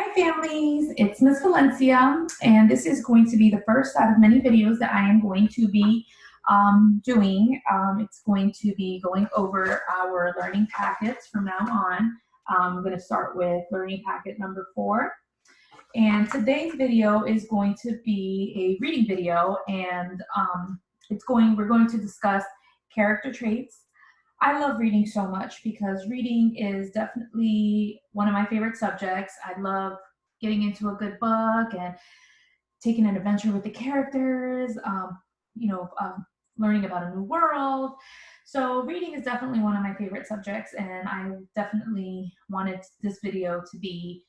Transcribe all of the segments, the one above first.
Hi families, it's Miss Valencia, and this is going to be the first out of many videos that I am going to be doing. It's going to be going over our learning packets from now on. I'm going to start with learning packet number 4. And today's video is going to be a reading video, and we're going to discuss character traits. I love reading so much because reading is definitely one of my favorite subjects. I love getting into a good book and taking an adventure with the characters, learning about a new world. So reading is definitely one of my favorite subjects, and I definitely wanted this video to be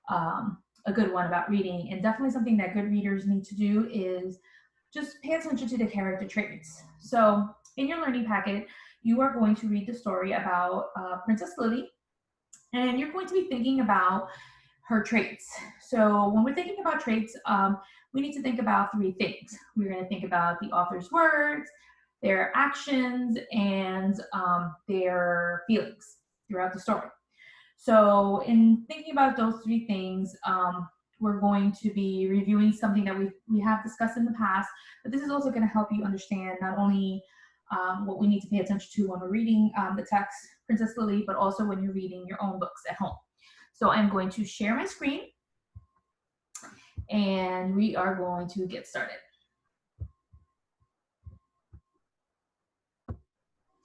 a good one about reading. And definitely something that good readers need to do is just pay attention to the character traits. So in your learning packet, you are going to read the story about Princess Lily, and you're going to be thinking about her traits. So when we're thinking about traits, we need to think about 3 things. We're going to think about the author's words, their actions, and their feelings throughout the story. So in thinking about those 3 things, we're going to be reviewing something that we have discussed in the past, but this is also going to help you understand not only what we need to pay attention to when we're reading the text, Princess Lily, but also when you're reading your own books at home. So I'm going to share my screen, and we are going to get started.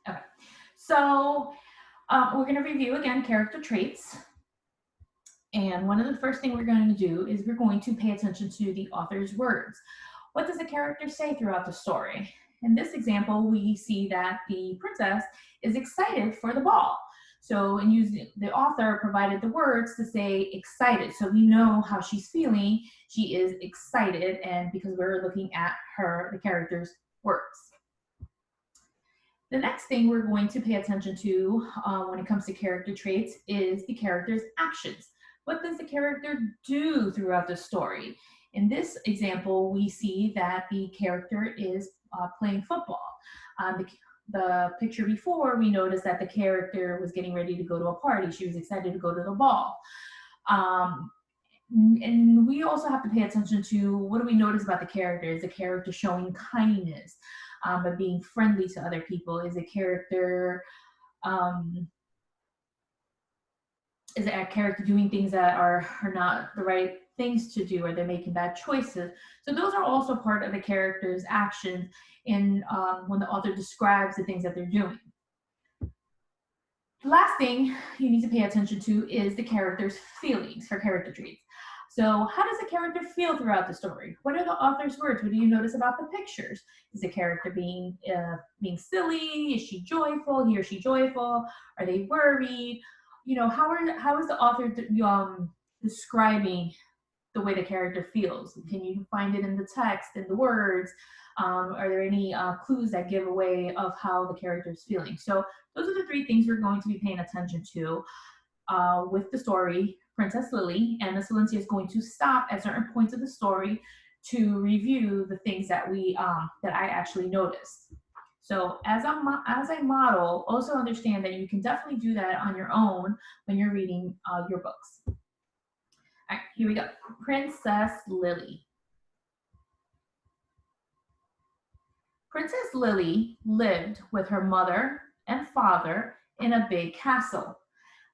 Okay, so we're going to review again character traits. And one of the first things we're going to do is we're going to pay attention to the author's words. What does the character say throughout the story? In this example, we see that the princess is excited for the ball. So the author provided the words to say excited. So we know how she's feeling. She is excited, and because we're looking at the character's words. The next thing we're going to pay attention to when it comes to character traits is the character's actions. What does the character do throughout the story? In this example, we see that the character is playing football. The picture before, we noticed that the character was getting ready to go to a party. She was excited to go to the ball. And we also have to pay attention to what do we notice about the character? Is the character showing kindness, but being friendly to other people? Is a character doing things that are not the right things to do, or they're making bad choices? So those are also part of the character's actions in when the author describes the things that they're doing. The last thing you need to pay attention to is the character's feelings for character traits. So how does the character feel throughout the story? What are the author's words? What do you notice about the pictures? Is the character being silly? Is she joyful? He or she joyful? Are they worried? You know, how is the author describing the way the character feels? Can you find it in the text, in the words? Are there any clues that give away of how the character is feeling? So those are the 3 things we're going to be paying attention to with the story, Princess Lily. And Miss Valencia is going to stop at certain points of the story to review the things that that I actually noticed. So as a model, also understand that you can definitely do that on your own when you're reading your books. All right, here we go. Princess Lily. Princess Lily lived with her mother and father in a big castle.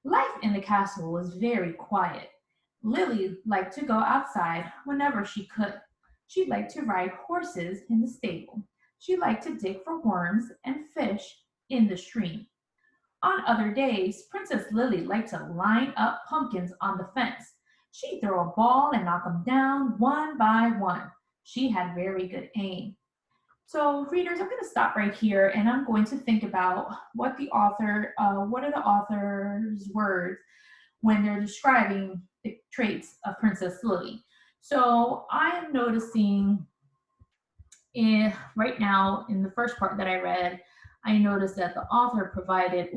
Life in the castle was very quiet. Lily liked to go outside whenever she could. She liked to ride horses in the stable. She liked to dig for worms and fish in the stream. On other days, Princess Lily liked to line up pumpkins on the fence. She'd throw a ball and knock them down one by one. She had very good aim. So readers, I'm going to stop right here, and I'm going to think about what are the author's words when they're describing the traits of Princess Lily. So I am noticing right now in the first part that I read, I noticed that the author provided,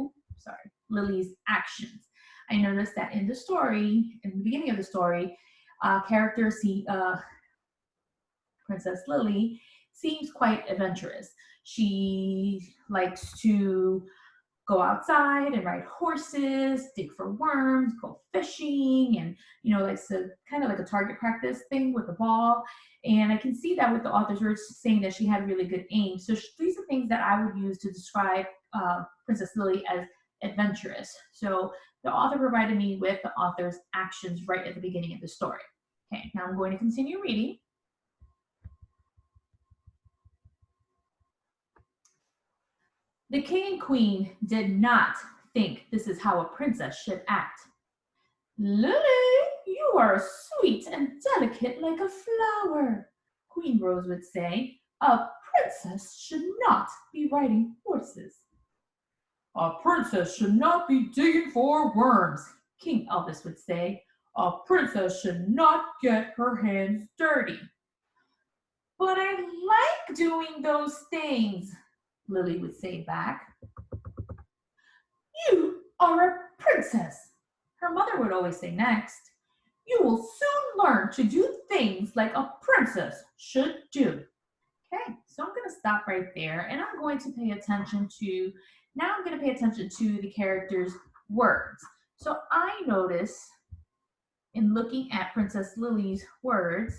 Lily's actions. I noticed that in the story, in the beginning of the story, Princess Lily seems quite adventurous. She likes to go outside and ride horses, dig for worms, go fishing, and likes to kind of like a target practice thing with the ball. And I can see that with the authors were saying that she had really good aim. So these are things that I would use to describe Princess Lily as adventurous. So the author provided me with the author's actions right at the beginning of the story. Okay, now I'm going to continue reading. The king and queen did not think this is how a princess should act. Lily, you are sweet and delicate like a flower, Queen Rose would say. A princess should not be riding horses. A princess should not be digging for worms, King Elvis would say. A princess should not get her hands dirty. But I like doing those things, Lily would say back. You are a princess, her mother would always say next. You will soon learn to do things like a princess should do. Okay, so I'm going to stop right there and I'm going to pay attention to, the character's words. So I notice in looking at Princess Lily's words,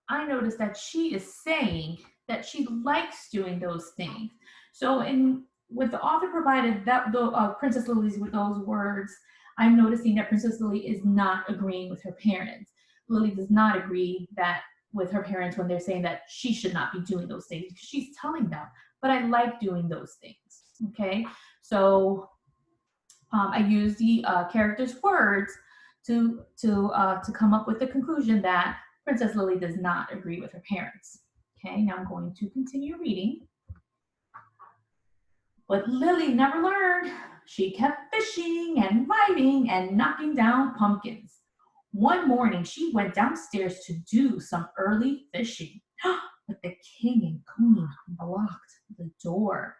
I notice that she is saying that she likes doing those things. So with the author provided that the Princess Lily's with those words, I'm noticing that Princess Lily is not agreeing with her parents. Lily does not agree that with her parents when they're saying that she should not be doing those things because she's telling them, but I like doing those things. Okay, so I use the character's words to come up with the conclusion that Princess Lily does not agree with her parents. Okay, now I'm going to continue reading. But Lily never learned. She kept fishing and riding and knocking down pumpkins. One morning, she went downstairs to do some early fishing, but the king and queen blocked the door.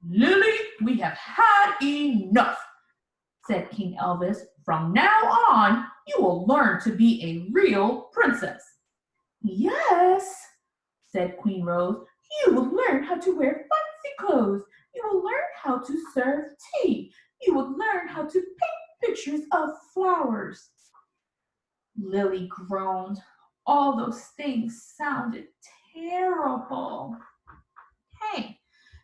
Lily, we have had enough, said King Elvis. From now on, you will learn to be a real princess. Yes, said Queen Rose. You will learn how to wear fancy clothes. You will learn how to serve tea. You will learn how to paint pictures of flowers. Lily groaned. All those things sounded terrible. Hey,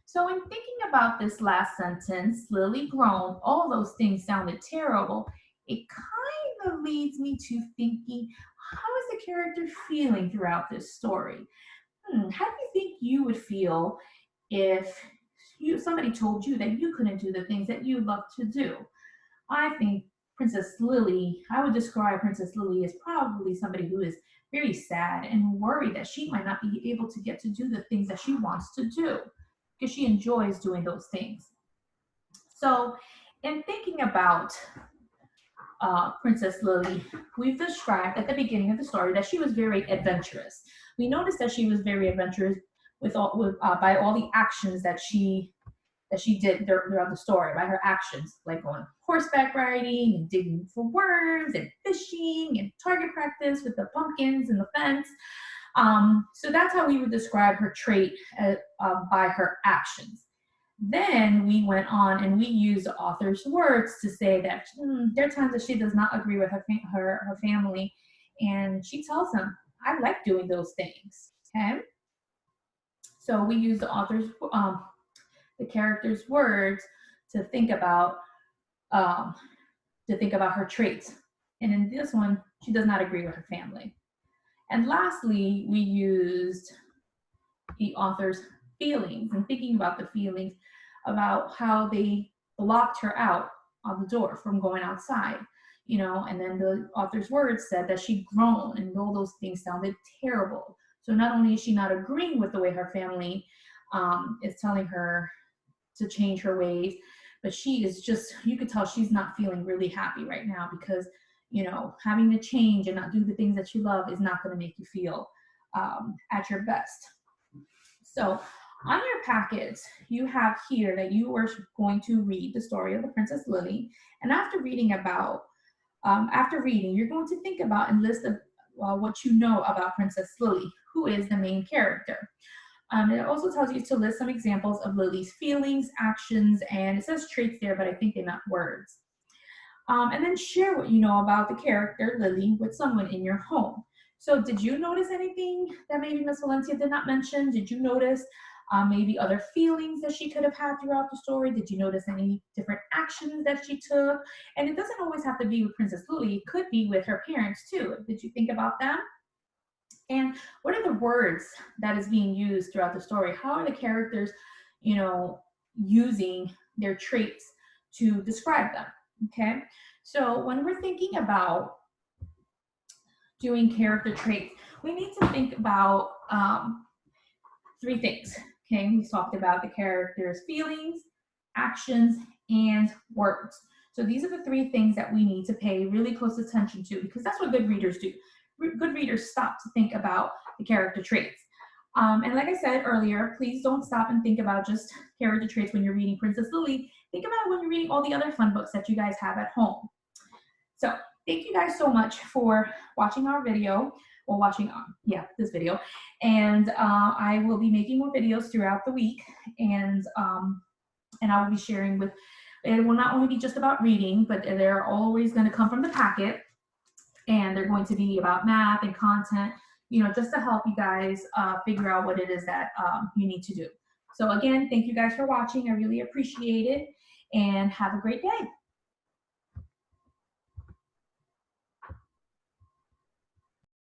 so in thinking about this last sentence, Lily groaned, all those things sounded terrible, it kind of leads me to thinking, how is the character feeling throughout this story? How do you think you would feel if somebody told you that you couldn't do the things that you love to do? I think I would describe Princess Lily as probably somebody who is very sad and worried that she might not be able to get to do the things that she wants to do because she enjoys doing those things. So in thinking about Princess Lily, we've described at the beginning of the story that she was very adventurous. We noticed that she was very adventurous by all the actions that she did throughout the story, by her actions, like going horseback riding and digging for worms and fishing and target practice with the pumpkins and the fence. So that's how we would describe her trait by her actions. Then we went on and we used the author's words to say that there are times that she does not agree with her family, and she tells them, I like doing those things. Okay, so we use the the character's words to think about her traits. And in this one, she does not agree with her family. And lastly, we used the author's feelings and thinking about the feelings about how they blocked her out on the door from going outside, and then the author's words said that she groaned and all those things sounded terrible. So not only is she not agreeing with the way her family is telling her to change her ways, but she is you could tell she's not feeling really happy right now because, having to change and not do the things that you love is not going to make you feel at your best. So on your packets, you have here that you are going to read the story of the Princess Lily. And after reading, you're going to think about and list what you know about Princess Lily, who is the main character. It also tells you to list some examples of Lily's feelings, actions, and it says traits there, but I think they meant words. And then share what you know about the character Lily with someone in your home. So, did you notice anything that maybe Miss Valencia did not mention? Did you notice maybe other feelings that she could have had throughout the story? Did you notice any different actions that she took? And it doesn't always have to be with Princess Lily, it could be with her parents too. Did you think about them? And what are the words that is being used throughout the story? How are the characters, you know, using their traits to describe them? Okay. So when we're thinking about doing character traits, we need to think about three things. Okay. We talked about the character's feelings, actions, and words. So these are the three things that we need to pay really close attention to because that's what good readers do. Good readers stop to think about the character traits. And like I said earlier, please don't stop and think about just character traits when you're reading Princess Lily. Think about it when you're reading all the other fun books that you guys have at home. So thank you guys so much for watching our video, or watching, this video. And I will be making more videos throughout the week, and I will be sharing with, it will not only be just about reading, but they're always going to come from the packet, and they're going to be about math and content, just to help you guys figure out what it is that you need to do. So again, thank you guys for watching. I really appreciate it, and have a great day.